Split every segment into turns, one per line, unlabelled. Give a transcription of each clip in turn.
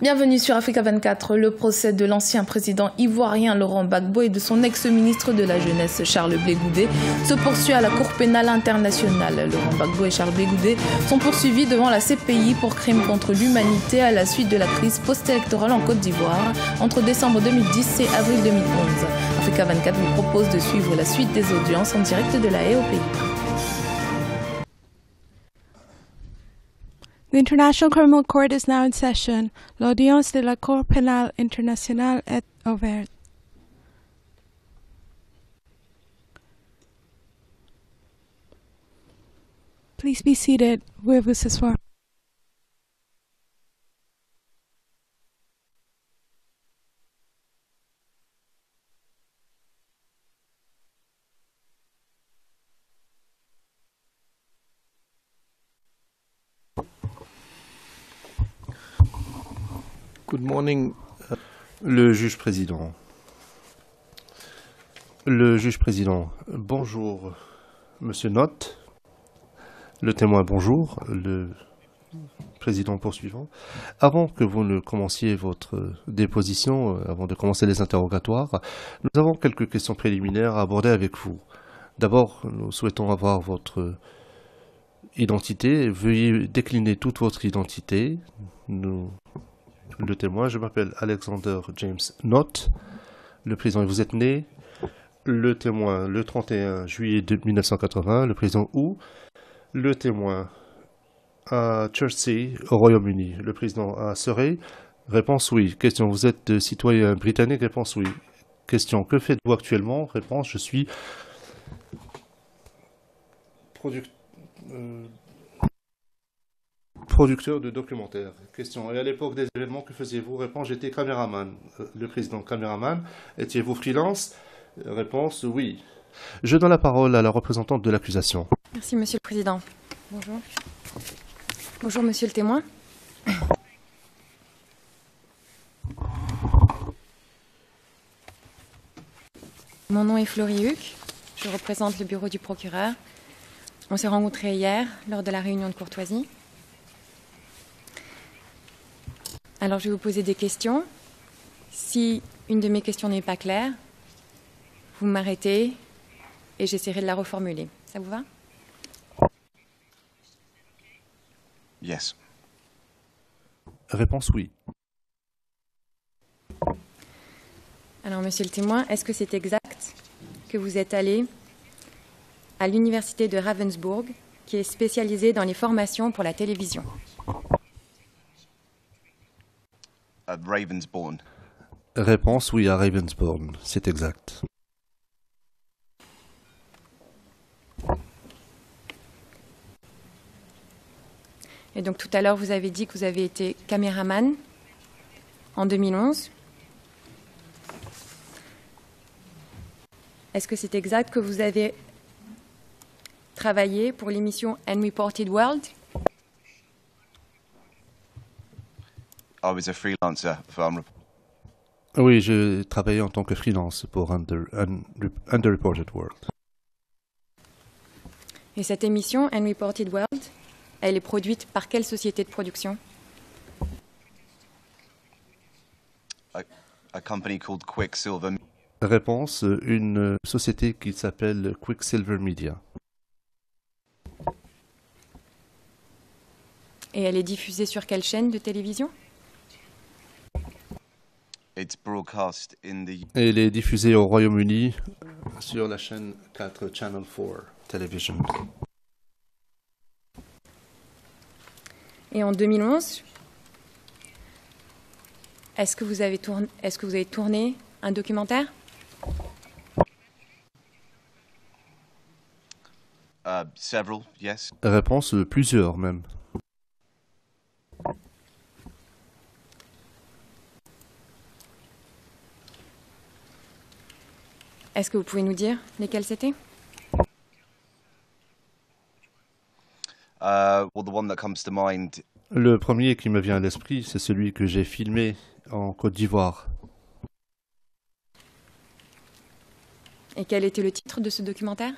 Bienvenue sur Africa 24. Le procès de l'ancien président ivoirien Laurent Gbagbo et de son ex-ministre de la Jeunesse Charles Blé Goudé se poursuit à la Cour pénale internationale. Laurent Gbagbo et Charles Blé Goudé sont poursuivis devant la CPI pour crimes contre l'humanité à la suite de la crise post-électorale en Côte d'Ivoire entre décembre 2010 et avril 2011. Africa 24 vous propose de suivre la suite des audiences en direct de La Haye au pays.
The International Criminal Court is now in session. L'audience de la Cour pénale internationale est ouverte. Please be seated. Veuillez vous asseoir.
Good morning, le juge président. Le juge président, bonjour, monsieur Notte. Le témoin, bonjour. Le président poursuivant. Avant que vous ne commenciez votre déposition, avant de commencer les interrogatoires, nous avons quelques questions préliminaires à aborder avec vous. D'abord, nous souhaitons avoir votre identité. Veuillez décliner toute votre identité. Le témoin, je m'appelle Alexander James Notte. Le président, vous êtes né. Le témoin, le 31 juillet 1980. Le président, où? Le témoin, à Chertsey, au Royaume-Uni. Le président, à Surrey. Réponse, oui. Question, vous êtes citoyen britannique? Réponse, oui. Question, que faites-vous actuellement? Réponse, je suis producteur de documentaires. Question. Et à l'époque des événements, que faisiez-vous? Réponse. J'étais caméraman. Le président, caméraman. Étiez-vous freelance? Réponse. Oui. Je donne la parole à la représentante de l'accusation.
Merci, Monsieur le Président. Bonjour. Bonjour, Monsieur le témoin. Mon nom est Florie Huc. Je représente le bureau du procureur. On s'est rencontrés hier lors de la réunion de courtoisie. Alors, je vais vous poser des questions. Si une de mes questions n'est pas claire, vous m'arrêtez et j'essaierai de la reformuler. Ça vous va?
Yes. Réponse oui.
Alors, monsieur le témoin, est-ce que c'est exact que vous êtes allé à l'université de Ravensbourg, qui est spécialisée dans les formations pour la télévision?
À Ravensbourne.
Réponse oui, à Ravensbourne, c'est exact.
Et donc tout à l'heure, vous avez dit que vous avez été caméraman en 2011. Est-ce que c'est exact que vous avez travaillé pour l'émission Unreported World?
I was a freelancer for
Oui, j'ai travaillé en tant que freelance pour Underreported World.
Et cette émission Unreported World, elle est produite par quelle société de production?
a company called Quicksilver.
Réponse, une société qui s'appelle Quicksilver Media.
Et elle est diffusée sur quelle chaîne de télévision?
It's broadcast in the...
Elle est diffusée au Royaume-Uni sur la chaîne 4 Channel 4 Television.
Et en 2011, est-ce que vous avez tourné un documentaire?
Several, yes.
Réponse, plusieurs même.
Est-ce que vous pouvez nous dire lesquels c'était?
Well, the one that comes to mind.
Le premier qui me vient à l'esprit, c'est celui que j'ai filmé en Côte d'Ivoire.
Et quel était le titre de ce documentaire?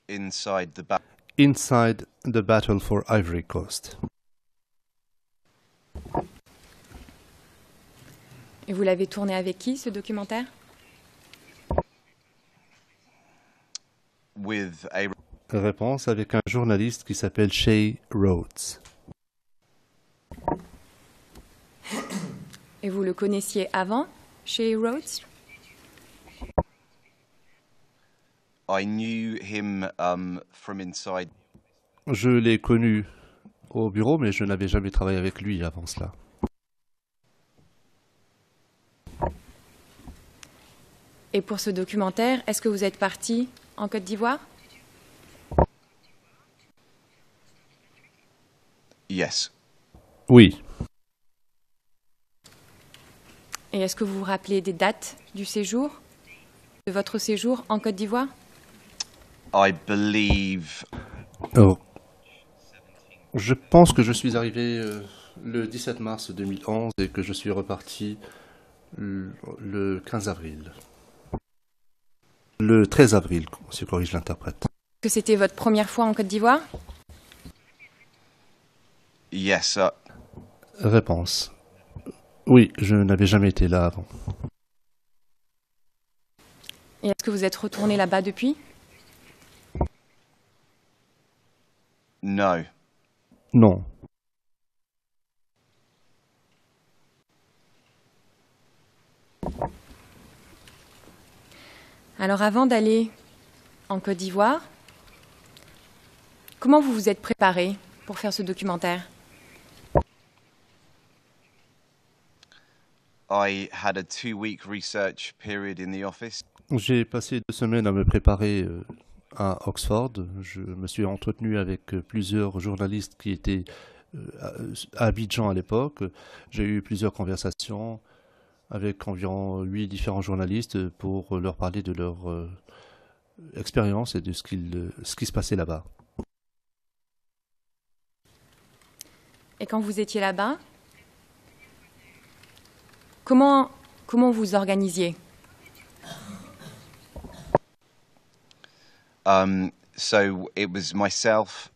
Inside the
Inside the Battle for Ivory Coast.
Et vous l'avez tourné avec qui, ce documentaire?
With a
Réponse avec un journaliste qui s'appelle Shay Rhodes.
Et vous le connaissiez avant, chez Rhodes?
I knew him from inside.
Je l'ai connu au bureau, mais je n'avais jamais travaillé avec lui avant cela.
Et pour ce documentaire, est-ce que vous êtes parti en Côte d'Ivoire?
Yes.
Oui.
Et est-ce que vous vous rappelez des dates du séjour, de votre séjour en Côte d'Ivoire?
I believe
Oh. Je pense que je suis arrivé le 17 mars 2011 et que je suis reparti le 15 avril. Le 13 avril, si corrige l'interprète.
Que c'était votre première fois en Côte d'Ivoire?
yes.
Réponse. Oui, je n'avais jamais été là avant.
Et est-ce que vous êtes retourné là-bas depuis?
No.
Non.
Alors avant d'aller en Côte d'Ivoire, comment vous vous êtes préparé pour faire ce documentaire?
I had a 2-week research period in the office.
J'ai passé 2 semaines à me préparer à Oxford. Je me suis entretenu avec plusieurs journalistes qui étaient à Abidjan à l'époque. J'ai eu plusieurs conversations avec environ 8 différents journalistes pour leur parler de leur expérience et de ce qui se passait là-bas.
Et quand vous étiez là-bas, comment vous organisiez?
So it was myself.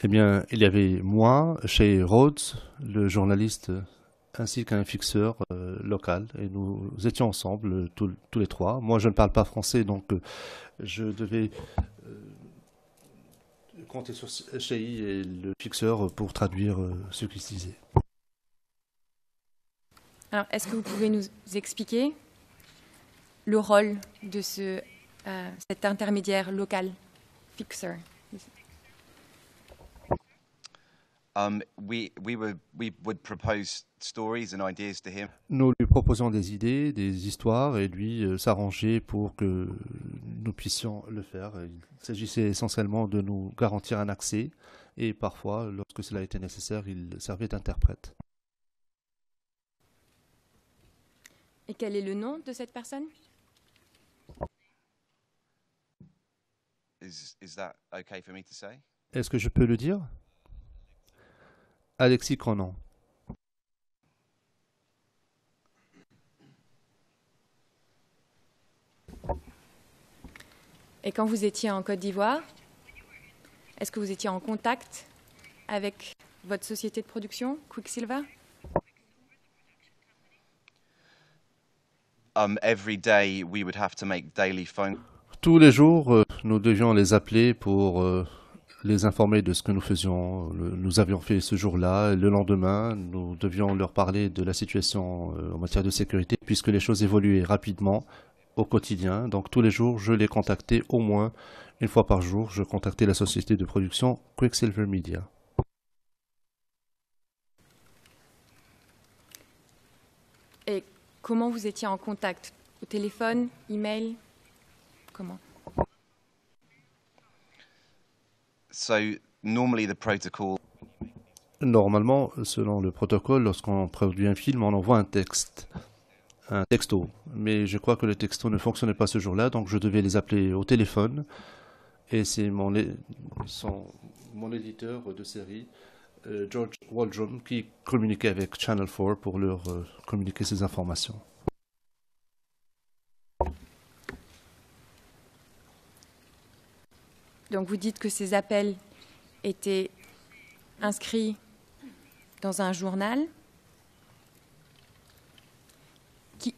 Eh bien, il y avait moi, chez Rhodes, le journaliste, ainsi qu'un fixeur local. Et nous étions ensemble, tous les trois. Moi, je ne parle pas français, donc je devais compter sur Shei et le fixeur pour traduire ce qu'il se disait.
Alors, est-ce que vous pouvez nous expliquer le rôle de cet intermédiaire local, fixer?
We would propose stories and ideas to him.
Nous lui proposions des idées, des histoires, et lui s'arrangeait pour que nous puissions le faire. Il s'agissait essentiellement de nous garantir un accès, et parfois, lorsque cela était nécessaire, il servait d'interprète.
Et quel est le nom de cette personne?
Is that okay for me to say?
Est-ce que je peux le dire? Alexis Cronon.
Et quand vous étiez en Côte d'Ivoire, est-ce que vous étiez en contact avec votre société de production, Quicksilver?
Every day we would have to make daily phone.
Tous les jours, nous devions les appeler pour les informer de ce que nous faisions. Nous avions fait ce jour-là. Le lendemain, nous devions leur parler de la situation en matière de sécurité, puisque les choses évoluaient rapidement au quotidien. Donc tous les jours, je les contactais au moins une fois par jour. Je contactais la société de production Quicksilver Media.
Et comment vous étiez en contact? Au téléphone, email? Comment?
So normally the protocol.
Normalement, selon le protocole, lorsqu'on produit un film, on envoie un texto. Mais je crois que le texto ne fonctionnait pas ce jour-là, donc je devais les appeler au téléphone. Et c'est mon éditeur de série, George Waldrum, qui communiquait avec Channel 4 pour leur communiquer ces informations.
Donc vous dites que ces appels étaient inscrits dans un journal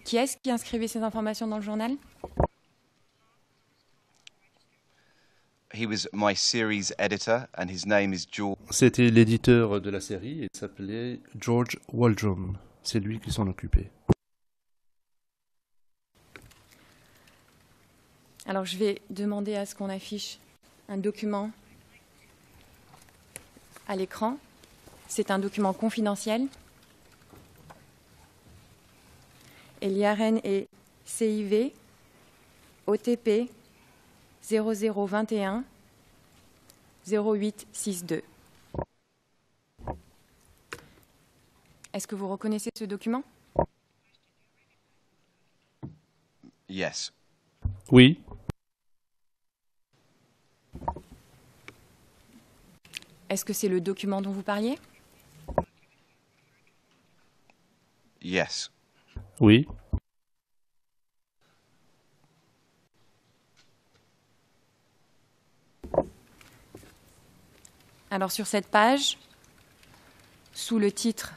Qui est-ce qui inscrivait ces informations dans le journal?
He was my series editor, and his name is George.
C'était l'éditeur de la série et il s'appelait George Waldron. C'est lui qui s'en occupait.
Alors, je vais demander à ce qu'on affiche un document à l'écran. C'est un document confidentiel. Et l'IRN est CIV OTP 0021 0862. Est-ce que vous reconnaissez ce document?
Yes.
Oui.
Est-ce que c'est le document dont vous parliez?
Yes.
Oui.
Alors sur cette page, sous le titre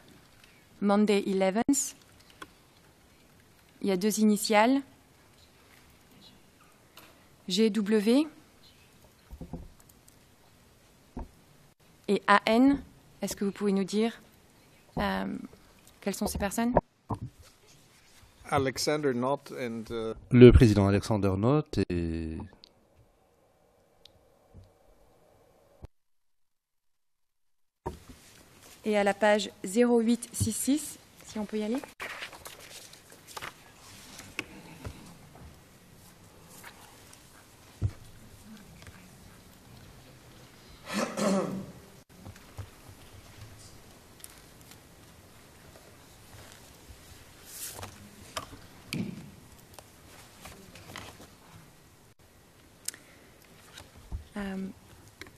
Monday 11th, il y a deux initiales, GW et AN. Est-ce que vous pouvez nous dire quelles sont ces personnes?
Alexander Knott and
Le président Alexander Knott et
Et à la page 0866, si on peut y aller.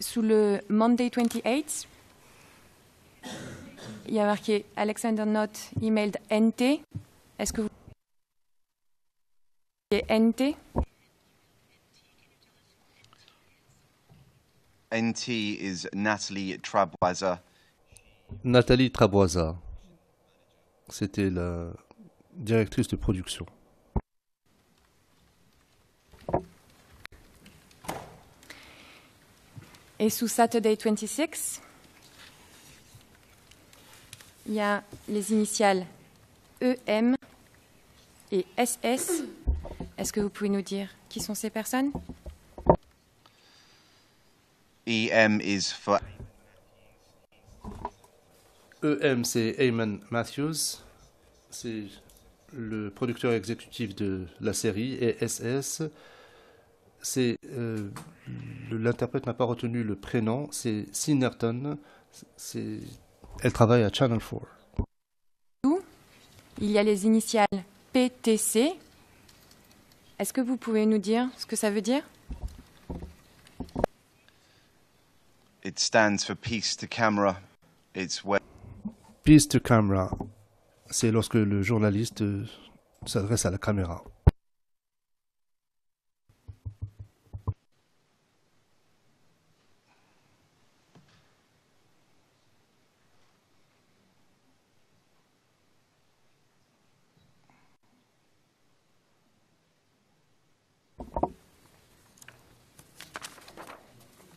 Sous le Monday 28, il y a marqué Alexander Knott emailed NT. Est-ce que vous voyez NT?
NT is Natalie Trabwaza.
Nathalie Traboisa. C'était la directrice de production.
Et sous Saturday 26, il y a les initiales EM et SS. Est-ce que vous pouvez nous dire qui sont ces personnes?
EM is for
EM, c'est Eamon Matthews. C'est le producteur exécutif de la série. Et SS, c'est l'interprète n'a pas retenu le prénom, c'est Sinerton. Elle travaille à Channel 4.
Il y a les initiales PTC. Est-ce que vous pouvez nous dire ce que ça veut dire?
it stands for Peace to Camera. It's where
Peace to camera. C'est lorsque le journaliste s'adresse à la caméra.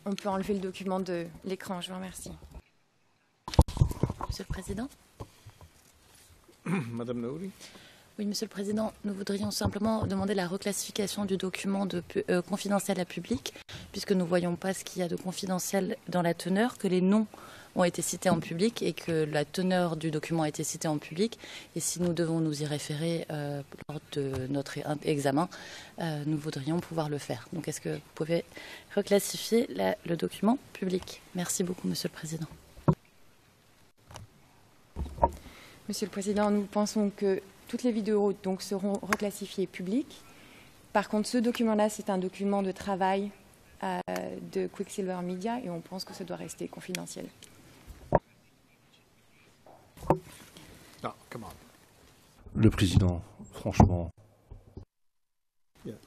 On peut enlever le document de l'écran, je vous remercie.
Monsieur le Président.
Madame Nouri.
Oui, Monsieur le Président, nous voudrions simplement demander la reclassification du document de confidentiel à public, puisque nous ne voyons pas ce qu'il y a de confidentiel dans la teneur, que les noms ont été cités en public et que la teneur du document a été citée en public. Et si nous devons nous y référer lors de notre examen, nous voudrions pouvoir le faire. Donc est-ce que vous pouvez reclassifier le document public? Merci beaucoup, Monsieur le Président.
Monsieur le Président, nous pensons que toutes les vidéos donc, seront reclassifiées publiques. Par contre, ce document-là, c'est un document de travail de Quicksilver Media et on pense que ça doit rester confidentiel.
No, come on.
Le président, franchement.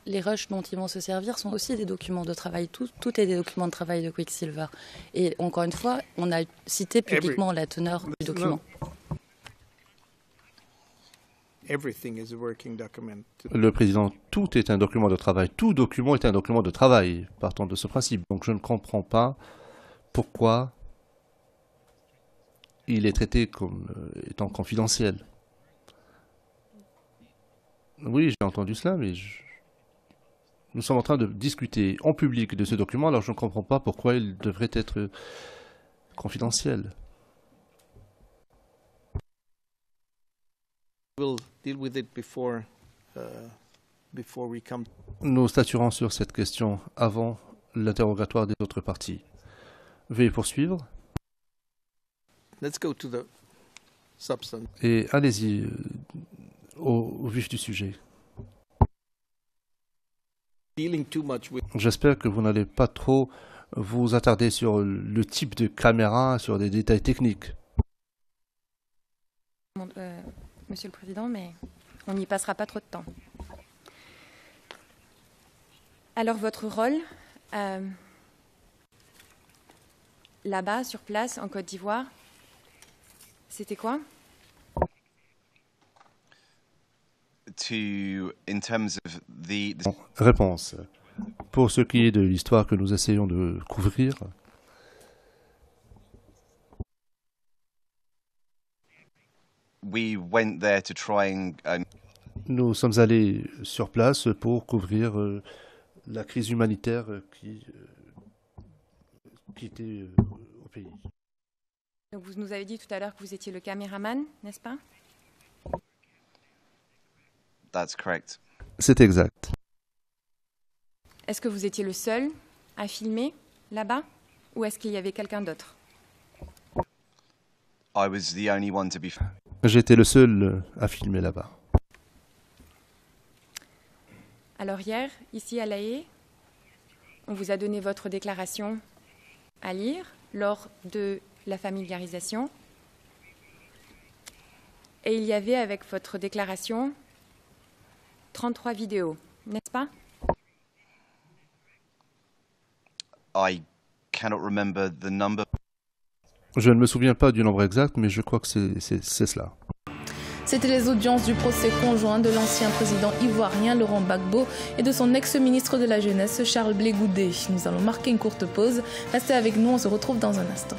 Les rushs dont ils vont se servir sont aussi des documents de travail. Tout est des documents de travail de Quicksilver. Et encore une fois, on a cité publiquement la teneur du document.
everything is a working document.
Le président, tout est un document de travail. Tout document est un document de travail, partant de ce principe. Donc je ne comprends pas pourquoi il est traité comme étant confidentiel. Oui, j'ai entendu cela, mais nous sommes en train de discuter en public de ce document, alors je ne comprends pas pourquoi il devrait être confidentiel.
We'll deal with it before we come.
Nous statuerons sur cette question avant l'interrogatoire des autres parties. Veuillez poursuivre.
Let's go to the substance.
Et allez-y au vif du sujet.
Dealing too much with
J'espère que vous n'allez pas trop vous attarder sur le type de caméra, sur des détails techniques.
Monsieur le Président, mais on n'y passera pas trop de temps. Alors, votre rôle, là-bas, sur place, en Côte d'Ivoire, c'était quoi?
In terms of the
Réponse. Pour ce qui est de l'histoire que nous essayons de couvrir,
we went there to try and
nous sommes allés sur place pour couvrir la crise humanitaire qui était au pays.
Donc, vous nous avez dit tout à l'heure que vous étiez le caméraman, n'est-ce pas?
that's correct.
C'est exact.
Est-ce que vous étiez le seul à filmer là-bas ou est-ce qu'il y avait quelqu'un d'autre?
I was the only one to be.
J'étais le seul à filmer là-bas.
Alors hier, ici à La Haye, on vous a donné votre déclaration à lire lors de la familiarisation. Et il y avait avec votre déclaration 33 vidéos, n'est-ce pas?
I cannot remember the number.
Je ne me souviens pas du nombre exact, mais je crois que c'est cela.
C'était les audiences du procès conjoint de l'ancien président ivoirien Laurent Gbagbo et de son ex-ministre de la Jeunesse Charles Blé Goudé. Nous allons marquer une courte pause. Restez avec nous, on se retrouve dans un instant.